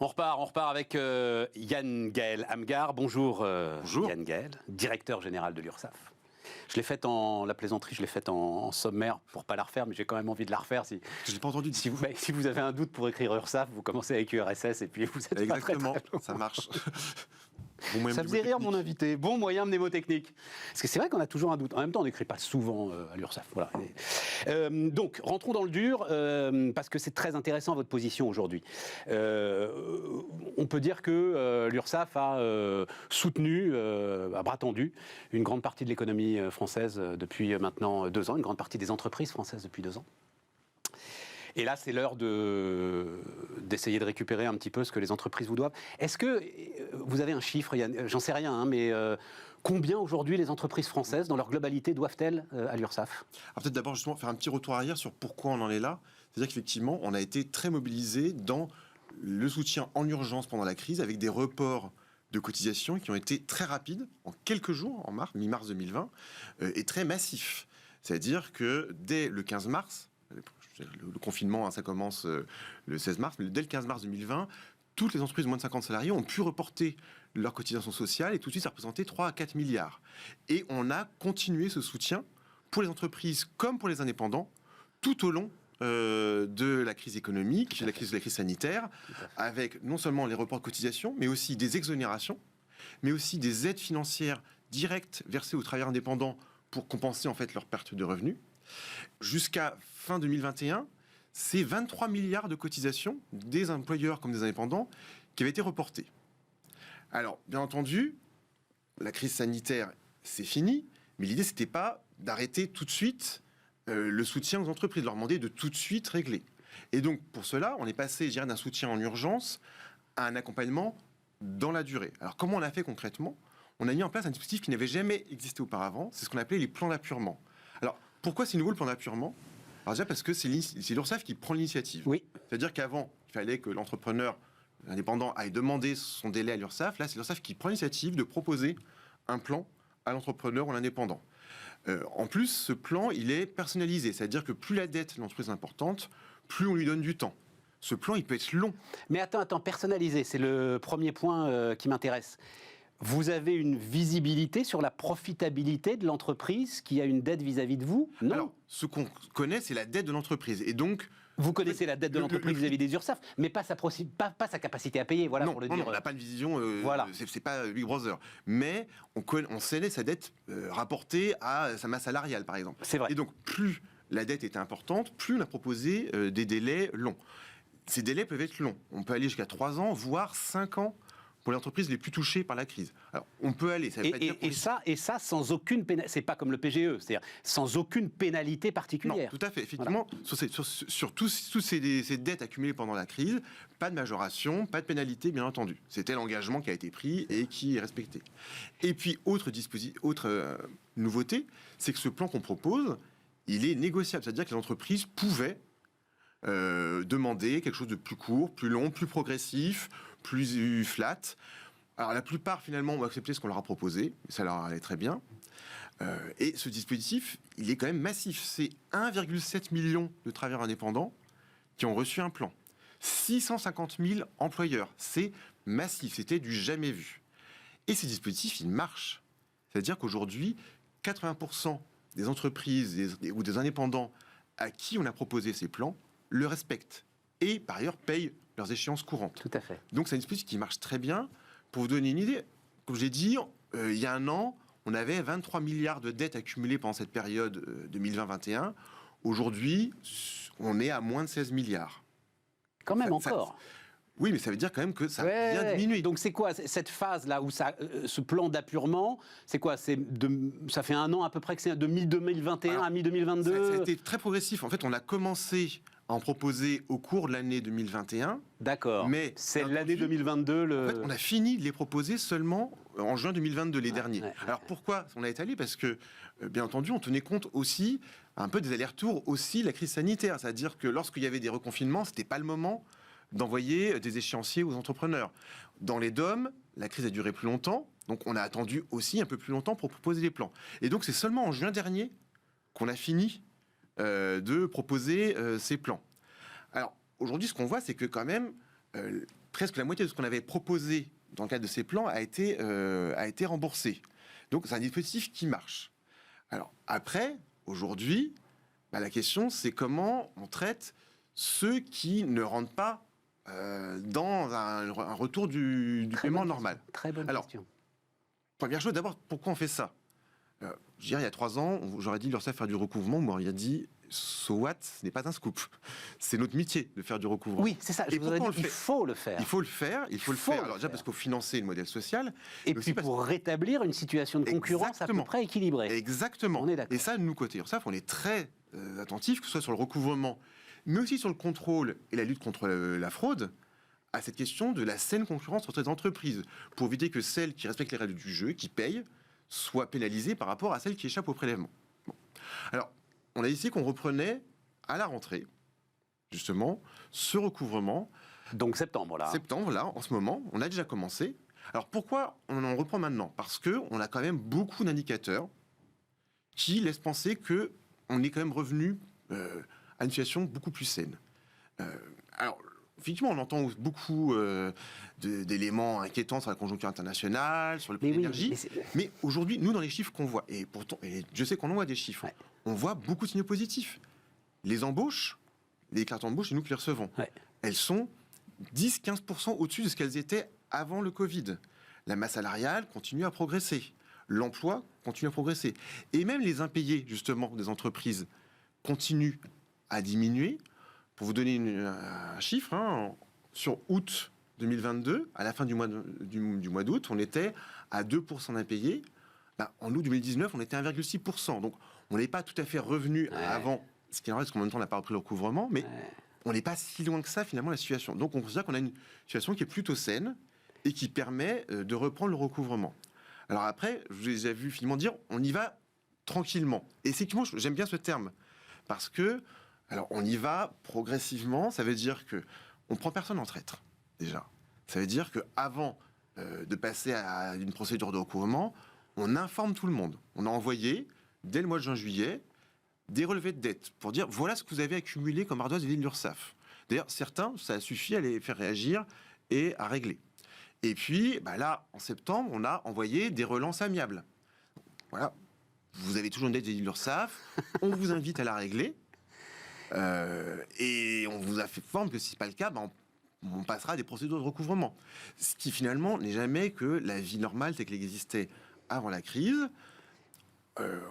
On repart avec Yann Gaël Amghar. Bonjour, Bonjour. Yann Gaël, directeur général de l'URSSAF. Je l'ai faite la plaisanterie, je l'ai faite en sommaire pour pas la refaire, mais j'ai quand même envie de la refaire. Je l'ai pas entendu. Si vous avez un doute pour écrire URSSAF, vous commencez avec URSS et puis vous êtes Exactement, pas très loin. ça marche. Ça faisait rire mon invité. Bon moyen mnémotechnique. Parce que c'est vrai qu'on a toujours un doute. En même temps, on n'écrit pas souvent à l'URSSAF. Voilà. Donc, rentrons dans le dur, parce que c'est très intéressant votre position aujourd'hui. On peut dire que l'URSSAF a soutenu, à bras tendus, une grande partie de l'économie française depuis maintenant 2 ans, une grande partie des entreprises françaises depuis 2 ans. Et là, c'est l'heure d'essayer de récupérer un petit peu ce que les entreprises vous doivent. Est-ce que vous avez un chiffre, Yann, j'en sais rien, hein, mais combien aujourd'hui les entreprises françaises, dans leur globalité, doivent-elles à l'URSSAF ? Alors peut-être d'abord justement faire un petit retour arrière sur pourquoi on en est là. C'est-à-dire qu'effectivement, on a été très mobilisés dans le soutien en urgence pendant la crise, avec des reports de cotisations qui ont été très rapides, en quelques jours, en mi-mars 2020, et très massifs. C'est-à-dire que dès le 15 mars, le confinement, hein, ça commence le 16 mars, mais dès le 15 mars 2020, toutes les entreprises de moins de 50 salariés ont pu reporter leur cotisation sociale et tout de suite ça représentait 3 à 4 milliards. Et on a continué ce soutien pour les entreprises comme pour les indépendants tout au long de la crise économique, de la crise sanitaire, avec non seulement les reports de cotisation, mais aussi des exonérations, mais aussi des aides financières directes versées aux travailleurs indépendants pour compenser en fait leur perte de revenus. Jusqu'à fin 2021, c'est 23 milliards de cotisations des employeurs comme des indépendants qui avaient été reportés. Alors, bien entendu, la crise sanitaire, c'est fini, mais l'idée, c'était pas d'arrêter tout de suite le soutien aux entreprises, de leur demander de tout de suite régler. Et donc, pour cela, on est passé, je dirais, d'un soutien en urgence à un accompagnement dans la durée. Alors, comment on l'a fait concrètement ? On a mis en place un dispositif qui n'avait jamais existé auparavant, c'est ce qu'on appelait les plans d'appurement. Alors, pourquoi c'est nouveau le plan d'appurement ? Alors déjà parce que c'est l'URSSAF qui prend l'initiative. Oui. C'est-à-dire qu'avant, il fallait que l'entrepreneur indépendant aille demander son délai à l'URSSAF. Là, c'est l'URSSAF qui prend l'initiative de proposer un plan à l'entrepreneur ou à l'indépendant. En plus, ce plan, il est personnalisé. C'est-à-dire que plus la dette de l'entreprise est importante, plus on lui donne du temps. Ce plan, il peut être long. Mais attends, personnalisé, c'est le premier point qui m'intéresse. Vous avez une visibilité sur la profitabilité de l'entreprise qui a une dette vis-à-vis de vous ? Non. Alors, ce qu'on connaît, c'est la dette de l'entreprise. Et donc... Vous connaissez la dette de l'entreprise vis-à-vis des URSSAF, mais pas sa capacité à payer, voilà, non, pour le non, dire. on n'a pas de vision, voilà. C'est pas Big Brother. Mais on connaît sa dette rapportée à sa masse salariale, par exemple. C'est vrai. Et donc, plus la dette était importante, plus on a proposé des délais longs. Ces délais peuvent être longs. On peut aller jusqu'à 3 ans, voire 5 ans, pour les entreprises les plus touchées par la crise. Alors, on peut aller... Ça veut pas dire et ça, sans aucune pénalité. C'est pas comme le PGE, c'est-à-dire sans aucune pénalité particulière. Non, tout à fait. Effectivement, voilà. sur toutes ces dettes accumulées pendant la crise, pas de majoration, pas de pénalité, bien entendu. C'était l'engagement qui a été pris et qui est respecté. Et puis, autre nouveauté, c'est que ce plan qu'on propose, il est négociable. C'est-à-dire que les entreprises pouvaient demander quelque chose de plus court, plus long, plus progressif, plus flat. Alors la plupart finalement ont accepté ce qu'on leur a proposé, ça leur allait très bien. Et ce dispositif, il est quand même massif. C'est 1,7 million de travailleurs indépendants qui ont reçu un plan. 650 000 employeurs. C'est massif, c'était du jamais vu. Et ces dispositifs, ils marchent. C'est-à-dire qu'aujourd'hui, 80% des entreprises ou des indépendants à qui on a proposé ces plans le respectent et par ailleurs payent leurs échéances courantes. Tout à fait. Donc c'est un dispositif qui marche très bien. Pour vous donner une idée, comme j'ai dit, il y a un an, on avait 23 milliards de dettes accumulées pendant cette période 2020-2021. Aujourd'hui, on est à moins de 16 milliards. Quand même encore. Oui, mais ça veut dire quand même que ça a bien diminué. Donc c'est quoi cette phase-là où ce plan d'appurement, c'est quoi ? Ça fait 1 an à peu près que c'est de mi-2021 à mi-2022 ? Ça a été très progressif. En fait, on a commencé à en proposer au cours de l'année 2021. D'accord. Mais c'est l'année 2022. En fait, on a fini de les proposer seulement en juin 2022, les derniers. Alors pourquoi on a étalé ? Parce que, bien entendu, on tenait compte aussi un peu des allers-retours aussi de la crise sanitaire. C'est-à-dire que lorsqu'il y avait des reconfinements, c'était pas le moment d'envoyer des échéanciers aux entrepreneurs. Dans les DOM, la crise a duré plus longtemps, donc on a attendu aussi un peu plus longtemps pour proposer les plans. Et donc c'est seulement en juin dernier qu'on a fini de proposer ces plans. Alors aujourd'hui, ce qu'on voit, c'est que quand même, presque la moitié de ce qu'on avait proposé dans le cadre de ces plans a été remboursé. Donc c'est un dispositif qui marche. Alors après, aujourd'hui, la question c'est comment on traite ceux qui ne rentrent pas dans un retour du paiement normal. Très bonne question. Première chose, d'abord, pourquoi on fait ça? Je dirais, il y a 3 ans, j'aurais dit l'URSSAF faire du recouvrement, moi, il a dit so what, ce n'est pas un scoop. C'est notre métier de faire du recouvrement. Oui, c'est ça. Je vous ai dit, il faut le faire. Il faut le faire. Alors déjà parce qu'il faut financer le modèle social. Et puis pour rétablir une situation de concurrence à peu près équilibrée. Exactement. On est d'accord. Et ça, nous, côté URSSAF, on est très attentifs, que ce soit sur le recouvrement, mais aussi sur le contrôle et la lutte contre la fraude, à cette question de la saine concurrence entre les entreprises, pour éviter que celles qui respectent les règles du jeu, qui payent, soient pénalisées par rapport à celles qui échappent au prélèvement. Bon. Alors, on a décidé qu'on reprenait à la rentrée, justement, ce recouvrement. Donc septembre, là. Septembre, là, en ce moment, on a déjà commencé. Alors pourquoi on en reprend maintenant? Parce qu'on a quand même beaucoup d'indicateurs qui laissent penser qu'on est quand même revenu à une situation beaucoup plus saine. Alors, effectivement, on entend beaucoup d'éléments inquiétants sur la conjoncture internationale, sur le prix de l'énergie. Mais aujourd'hui, nous, dans les chiffres qu'on voit, et pourtant, je sais qu'on en voit des chiffres, on voit beaucoup de signaux positifs. Les embauches, les déclarations d'embauche, c'est nous qui les recevons. Elles sont 10-15% au-dessus de ce qu'elles étaient avant le Covid. La masse salariale continue à progresser. L'emploi continue à progresser. Et même les impayés, justement, des entreprises continuent à diminuer. Pour vous donner un chiffre, sur août 2022, à la fin du mois d'août, on était à 2% d'impayés. En août 2019, on était à 1,6%. Donc, on n'est pas tout à fait revenu avant, ce qui est normal, parce qu'en même temps, on n'a pas repris le recouvrement, mais on n'est pas si loin que ça, finalement, la situation. Donc, on considère qu'on a une situation qui est plutôt saine et qui permet de reprendre le recouvrement. Alors après, je vous les ai vus finalement dire, on y va tranquillement. Et effectivement, j'aime bien ce terme, parce que alors, on y va progressivement. Ça veut dire que on prend personne en traître, déjà. Ça veut dire qu'avant de passer à une procédure de recouvrement, on informe tout le monde. On a envoyé, dès le mois de juin-juillet, des relevés de dette pour dire voilà ce que vous avez accumulé comme ardoise vis-à-vis de l'URSSAF. D'ailleurs, certains, ça suffit à les faire réagir et à régler. Et puis, là, en septembre, on a envoyé des relances amiables. Voilà, vous avez toujours une dette vis-à-vis de l'URSSAF, on vous invite à la régler. Et on vous a fait forme que si ce n'est pas le cas, on passera à des procédures de recouvrement. Ce qui finalement n'est jamais que la vie normale telle qu'elle existait avant la crise.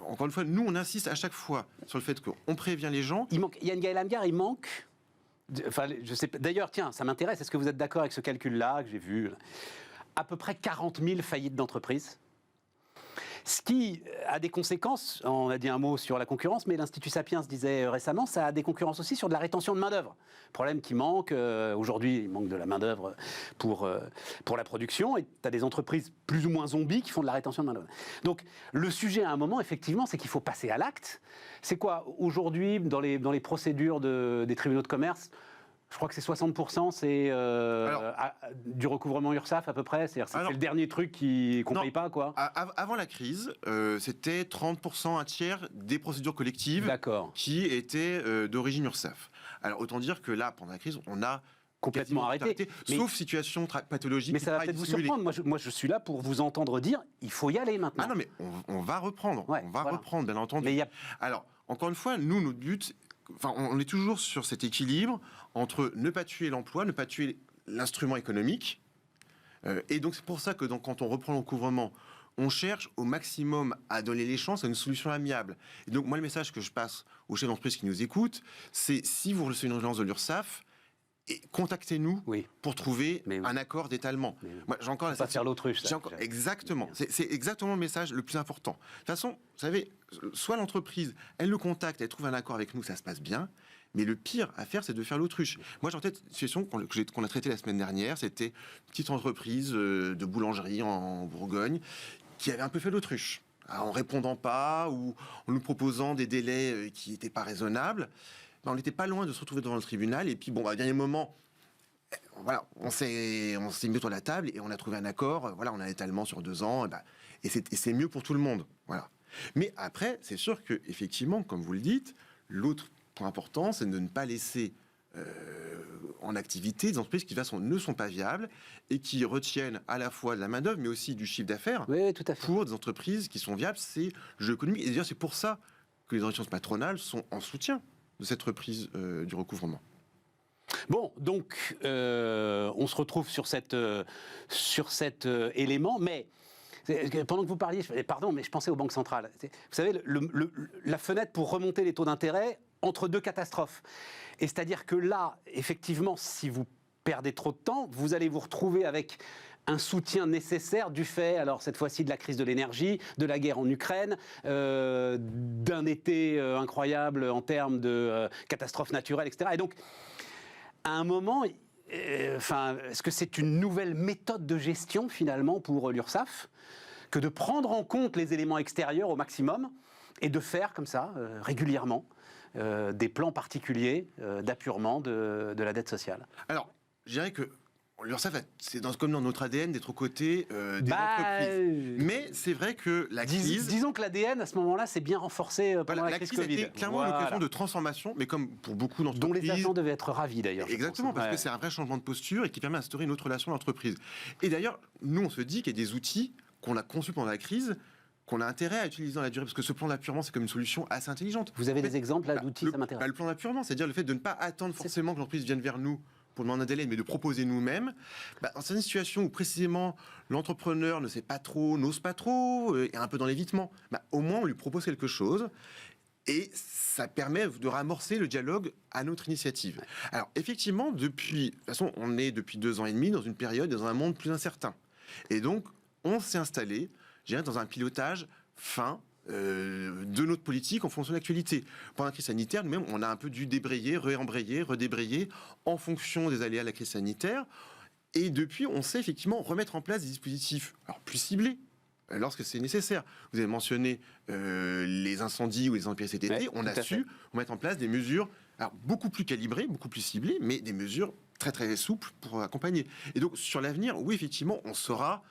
Encore une fois, nous on insiste à chaque fois sur le fait qu'on prévient les gens. Yann Gaël Amghar, il manque. Enfin, je sais. D'ailleurs, tiens, ça m'intéresse. Est-ce que vous êtes d'accord avec ce calcul-là que j'ai vu? À peu près 40 000 faillites d'entreprises. Ce qui a des conséquences, on a dit un mot sur la concurrence, mais l'Institut Sapiens disait récemment, ça a des concurrences aussi sur de la rétention de main-d'œuvre. Problème qui manque, aujourd'hui, il manque de la main-d'œuvre pour la production, et tu as des entreprises plus ou moins zombies qui font de la rétention de main-d'œuvre. Donc, le sujet à un moment, effectivement, c'est qu'il faut passer à l'acte. C'est quoi, aujourd'hui, dans les procédures des tribunaux de commerce, je crois que c'est 60%, c'est du recouvrement URSSAF à peu près. C'est le dernier truc qu'on ne paye pas, quoi. Avant la crise, c'était 30%, un tiers des procédures collectives qui étaient d'origine URSSAF. Alors autant dire que là, pendant la crise, on a complètement arrêté. Sauf situation pathologique. Mais ça va peut-être vous surprendre. Moi, je suis là pour vous entendre dire, il faut y aller maintenant. Ah non, mais on va reprendre. On va reprendre, bien entendu. Alors, encore une fois, nous, notre but... Enfin, on est toujours sur cet équilibre entre ne pas tuer l'emploi, ne pas tuer l'instrument économique. Et donc, c'est pour ça que quand on reprend le recouvrement, on cherche au maximum à donner les chances à une solution amiable. Et donc, moi, le message que je passe aux chefs d'entreprise qui nous écoutent, c'est si vous recevez une urgence de l'URSSAF, contactez-nous pour trouver un accord d'étalement. Moi, j'ai encore pas faire l'autruche. Exactement. C'est exactement le message le plus important. De toute façon, vous savez, soit l'entreprise, elle nous contacte, elle trouve un accord avec nous, ça se passe bien. Mais le pire à faire, c'est de faire l'autruche. Moi, j'ai en tête une situation qu'on a traitée la semaine dernière. C'était une petite entreprise de boulangerie en Bourgogne qui avait un peu fait l'autruche, en répondant pas ou en nous proposant des délais qui n'étaient pas raisonnables. On n'était pas loin de se retrouver devant le tribunal. Et puis, à dernier moment, voilà, on s'est mis autour de la table et on a trouvé un accord. Voilà, on a un étalement sur 2 ans. Et c'est mieux pour tout le monde. Voilà. Mais après, c'est sûr que effectivement, comme vous le dites, l'autre point important, c'est de ne pas laisser en activité, des entreprises qui de toute façon ne sont pas viables et qui retiennent à la fois de la main-d'œuvre, mais aussi du chiffre d'affaires Oui, tout à fait. pour des entreprises qui sont viables. C'est le jeu économique. Et d'ailleurs, c'est pour ça que les organisations patronales sont en soutien de cette reprise du recouvrement. Bon, donc on se retrouve sur cet élément, mais pendant que vous parliez, pardon, mais je pensais aux banques centrales. Vous savez, la fenêtre pour remonter les taux d'intérêt entre deux catastrophes. Et c'est-à-dire que là, effectivement, si vous perdez trop de temps, vous allez vous retrouver avec un soutien nécessaire du fait, alors cette fois-ci, de la crise de l'énergie, de la guerre en Ukraine, d'un été incroyable en termes de catastrophes naturelles, etc. Et donc, à un moment, est-ce que c'est une nouvelle méthode de gestion, finalement, pour l'URSSAF, que de prendre en compte les éléments extérieurs au maximum et de faire, comme ça, régulièrement, des plans particuliers d'apurement de la dette sociale? Alors, je dirais que l'URSSAF, c'est comme dans notre ADN d'être aux côtés des entreprises. Mais c'est vrai que la crise... Disons que l'ADN, à ce moment-là, s'est bien renforcé pendant la crise Covid. A été clairement l'occasion de transformation, mais comme pour beaucoup d'entreprises... Dont les agents devaient être ravis, d'ailleurs. Exactement, parce que c'est un vrai changement de posture et qui permet d'instaurer une autre relation d'entreprise. Et d'ailleurs, nous, on se dit qu'il y a des outils qu'on a conçus pendant la crise qu'on a intérêt à utiliser dans la durée, parce que ce plan d'apurement, c'est comme une solution assez intelligente. Vous avez des exemples là, d'outils, ça m'intéresse. Le plan d'apurement, c'est-à-dire le fait de ne pas attendre forcément que l'entreprise vienne vers nous pour demander un délai, mais de proposer nous-mêmes. Dans certaines situations où précisément l'entrepreneur ne sait pas trop, n'ose pas trop, est un peu dans l'évitement, au moins on lui propose quelque chose. Et ça permet de ramorcer le dialogue à notre initiative. Alors effectivement, de toute façon, on est depuis 2 ans et demi dans une période, dans un monde plus incertain. Et donc, on s'est installé, je dirais, dans un pilotage fin de notre politique en fonction de l'actualité. Pendant la crise sanitaire, nous-mêmes, on a un peu dû débrayer, réembrayer, redébrayer en fonction des aléas de la crise sanitaire. Et depuis, on sait effectivement remettre en place des dispositifs plus ciblés lorsque c'est nécessaire. Vous avez mentionné les incendies ou les intempéries cet été. On a su mettre en place des mesures beaucoup plus calibrées, beaucoup plus ciblées, mais des mesures très très souples pour accompagner. Et donc, sur l'avenir, oui, effectivement, on saura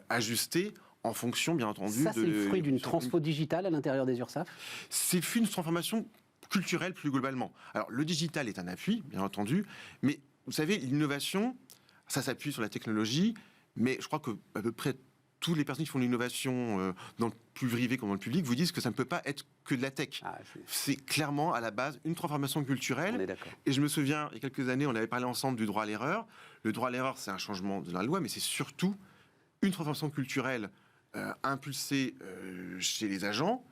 ajuster en fonction, bien entendu... Ça, c'est le fruit d'une transfo digitale à l'intérieur des URSSAF? C'est le fruit d'une transformation culturelle plus globalement. Alors, le digital est un appui, bien entendu, mais vous savez, l'innovation, ça s'appuie sur la technologie, mais je crois que à peu près toutes les personnes qui font l'innovation dans le plus privé comme dans le public vous disent que ça ne peut pas être que de la tech. C'est clairement, à la base, une transformation culturelle. On est d'accord. Et je me souviens, il y a quelques années, on avait parlé ensemble du droit à l'erreur. Le droit à l'erreur, c'est un changement de la loi, mais c'est surtout une transformation culturelle impulsée chez les agents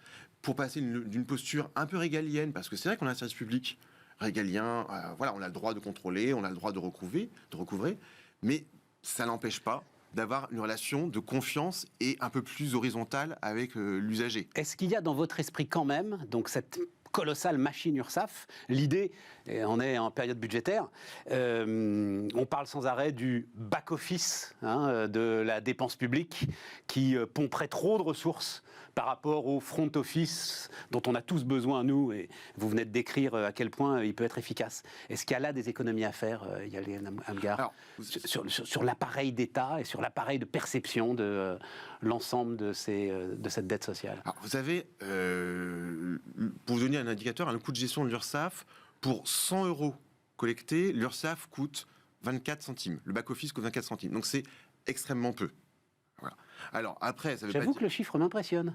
pour passer d'une posture un peu régalienne, parce que c'est vrai qu'on a un service public régalien, voilà, on a le droit de contrôler, on a le droit de recouvrer, mais ça n'empêche pas d'avoir une relation de confiance et un peu plus horizontale avec l'usager. Est-ce qu'il y a dans votre esprit quand même, donc cette colossale machine URSSAF, l'idée, et on est en période budgétaire, on parle sans arrêt du back-office de la dépense publique qui pomperait trop de ressources par rapport au front office dont on a tous besoin, nous, et vous venez de décrire à quel point il peut être efficace. Est-ce qu'il y a là des économies à faire, Yael Amghar, sur l'appareil d'État et sur l'appareil de perception de l'ensemble de cette dette sociale? Alors, vous savez, pour vous donner un indicateur, le coût de gestion de l'URSSAF, pour 100 € collectés, l'URSSAF coûte 24 centimes. Le back-office coûte 24 centimes. Donc c'est extrêmement peu. Voilà. Alors après, ça veut J'avoue que le chiffre m'impressionne.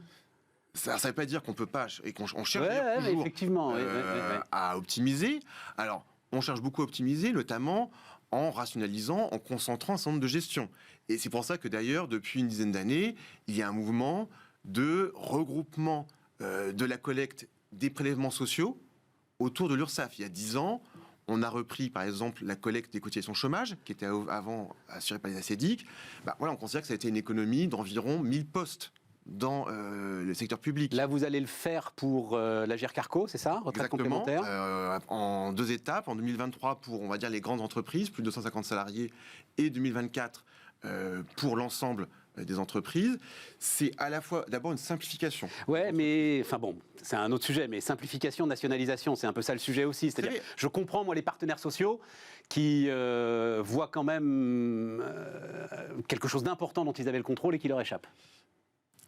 Ça ne veut pas dire qu'on peut pas et qu'on cherche toujours effectivement, à optimiser. Alors, on cherche beaucoup à optimiser, notamment en rationalisant, en concentrant un certain nombre de gestions. Et c'est pour ça que d'ailleurs, depuis une dizaine d'années, il y a un mouvement de regroupement de la collecte des prélèvements sociaux autour de l'URSSAF. Il y a 10 ans, on a repris, par exemple, la collecte des cotisations chômage, qui était avant assurée par les ACDIC. Voilà, on considère que ça a été une économie d'environ 1000 postes dans le secteur public. Là, vous allez le faire pour l'Agir Carco, c'est ça? Retraite complémentaire. En 2 étapes. En 2023, pour, on va dire, les grandes entreprises, plus de 250 salariés, et 2024 pour l'ensemble des entreprises. C'est à la fois, d'abord, une simplification. Ouais, mais, enfin bon, c'est un autre sujet, mais simplification, nationalisation, c'est un peu ça le sujet aussi. C'est-à-dire, je comprends, moi, les partenaires sociaux qui voient quand même quelque chose d'important dont ils avaient le contrôle et qui leur échappe.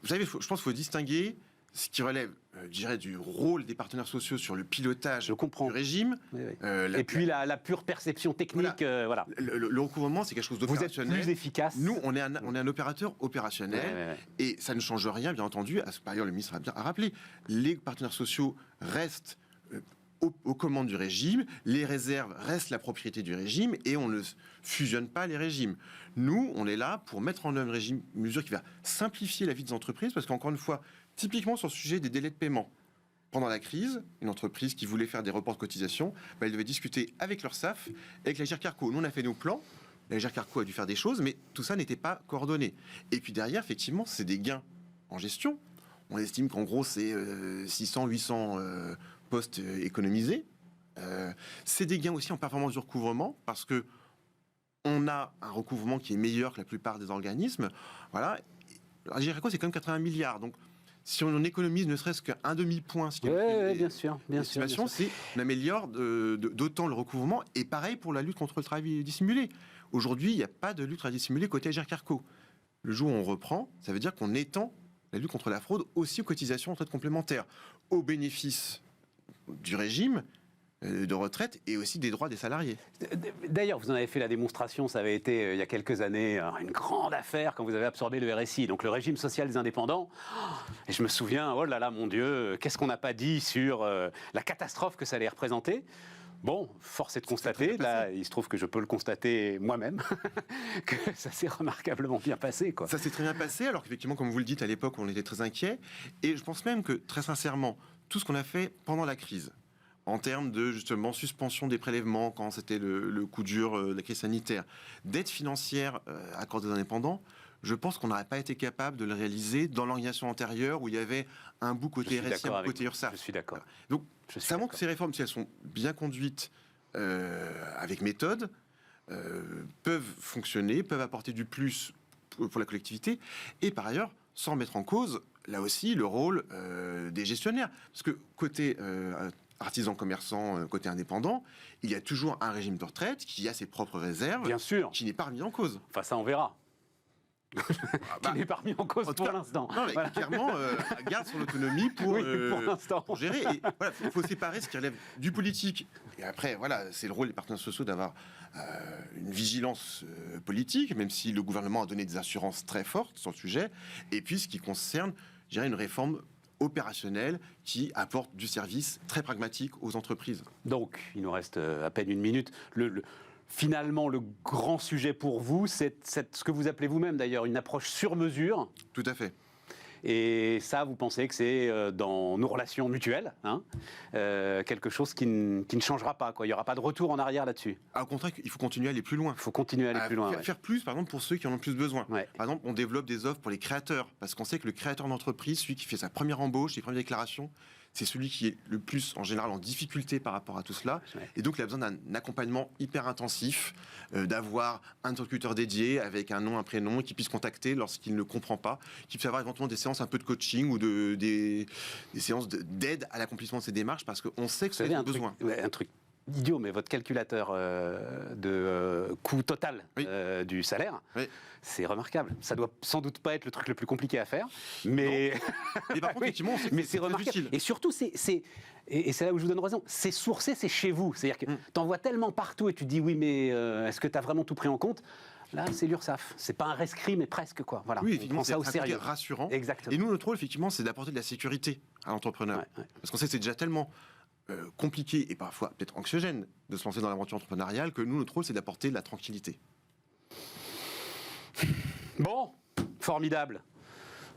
Vous savez, je pense qu'il faut distinguer ce qui relève, je dirais, du rôle des partenaires sociaux sur le pilotage Je comprends. du régime. Oui, oui. Et puis la pure perception technique, voilà. Le recouvrement, c'est quelque chose Vous êtes d'opérationnel. plus efficace. Nous, on est un opérateur opérationnel, Ouais. et ça ne change rien, bien entendu. Par ailleurs, le ministre a rappelé, les partenaires sociaux restent aux commandes du régime, les réserves restent la propriété du régime, et on ne fusionne pas les régimes. Nous, on est là pour mettre en œuvre une mesure qui va simplifier la vie des entreprises, parce qu'encore une fois, typiquement sur le sujet des délais de paiement, pendant la crise, une entreprise qui voulait faire des reports de cotisation, elle devait discuter avec l'Urssaf, avec la GIRC-ARCO. Nous, on a fait nos plans, la GIRC-ARCO a dû faire des choses, mais tout ça n'était pas coordonné. Et puis derrière, effectivement, c'est des gains en gestion. On estime qu'en gros, c'est 600, 800 postes économisés. C'est des gains aussi en performance du recouvrement, parce que on a un recouvrement qui est meilleur que la plupart des organismes. Voilà. La GIRC-ARCO, c'est quand même 80 milliards. Donc, si on économise ne serait-ce qu'un demi-point, ce qui est bien sûr, on améliore d'autant le recouvrement. Et pareil pour la lutte contre le travail dissimulé. Aujourd'hui, il n'y a pas de lutte travail dissimulé côté GIRC-ARCO. Le jour où on reprend, ça veut dire qu'on étend la lutte contre la fraude aussi aux cotisations en retraite complémentaire, au bénéfice du régime de retraite et aussi des droits des salariés. D'ailleurs, vous en avez fait la démonstration, ça avait été il y a quelques années une grande affaire quand vous avez absorbé le RSI, donc le régime social des indépendants. Et je me souviens, oh là là, mon Dieu, qu'est-ce qu'on n'a pas dit sur la catastrophe que ça allait représenter. Bon, force est de constater, là, il se trouve que je peux le constater moi-même, que ça s'est remarquablement bien passé, quoi. Ça s'est très bien passé, alors qu'effectivement, comme vous le dites, à l'époque, on était très inquiets. Et je pense même que, très sincèrement, tout ce qu'on a fait pendant la crise, en termes de, justement, suspension des prélèvements quand c'était le coup dur de la crise sanitaire, d'aide financière accordée aux indépendants, je pense qu'on n'aurait pas été capable de le réaliser dans l'organisation antérieure où il y avait un bout côté RSI, un bout côté URSSAF. Je suis d'accord. Donc, ça montre que ces réformes, si elles sont bien conduites avec méthode, peuvent fonctionner, peuvent apporter du plus pour la collectivité, et par ailleurs, sans mettre en cause, là aussi, le rôle des gestionnaires. Parce que côté artisans, commerçants, côté indépendant, il y a toujours un régime de retraite qui a ses propres réserves, bien sûr, qui n'est pas remis en cause. Enfin, ça, on verra. Qui n'est pas remis en cause pour l'instant. Non, mais voilà. Clairement, garde son autonomie pour l'instant. Pour gérer. Voilà, il faut séparer ce qui relève du politique. Et après, voilà, c'est le rôle des partenaires sociaux d'avoir une vigilance politique, même si le gouvernement a donné des assurances très fortes sur le sujet. Et puis, ce qui concerne, je dirais, une réforme opérationnelle qui apporte du service très pragmatique aux entreprises. Donc, il nous reste à peine une minute. Finalement, le grand sujet pour vous, c'est ce que vous appelez vous-même d'ailleurs une approche sur mesure. Tout à fait. Et ça, vous pensez que c'est dans nos relations mutuelles, hein, quelque chose qui ne changera pas, quoi. Il n'y aura pas de retour en arrière là-dessus. Au contraire, il faut continuer à aller plus loin. Il faut continuer à aller plus loin. Faire plus, par exemple, pour ceux qui en ont plus besoin. Ouais. Par exemple, on développe des offres pour les créateurs, parce qu'on sait que le créateur d'entreprise, celui qui fait sa première embauche, les premières déclarations, c'est celui qui est le plus, en général, en difficulté par rapport à tout cela. Ouais. Et donc, il a besoin d'un accompagnement hyper intensif, d'avoir un interlocuteur dédié avec un nom, un prénom, qui puisse contacter lorsqu'il ne comprend pas, qui puisse avoir éventuellement des séances un peu de coaching ou des séances d'aide à l'accomplissement de ces démarches, parce qu'on sait que c'est un besoin. Un truc idiot, mais votre calculateur de coût total du salaire, c'est remarquable. Ça doit sans doute pas être le truc le plus compliqué à faire, mais par contre, effectivement, c'est remarquable. Utile. Et surtout, c'est là où je vous donne raison, c'est sourcé, c'est chez vous. C'est-à-dire que t'en vois tellement partout et tu te dis oui, mais est-ce que tu as vraiment tout pris en compte ? Là, c'est l'URSSAF. C'est pas un rescrit, mais presque, quoi. Voilà. Oui, effectivement, c'est ça au sérieux. Rassurant. Exactement. Et nous, notre rôle, effectivement, c'est d'apporter de la sécurité à l'entrepreneur. Parce qu'on sait que c'est déjà tellement compliqué et parfois peut-être anxiogène de se lancer dans l'aventure entrepreneuriale que nous, notre rôle, c'est d'apporter de la tranquillité. Bon, formidable.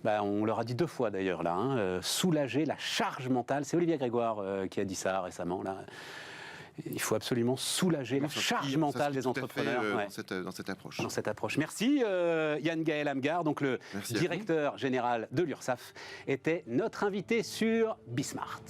On leur a dit 2 fois d'ailleurs, là, hein, soulager la charge mentale. C'est Olivier Grégoire qui a dit ça récemment, là. Il faut absolument soulager la charge mentale des entrepreneurs dans cette approche. Dans cette approche. Merci Yann Gaël Amghar, donc le directeur général de l'URSSAF, était notre invité sur Bismart.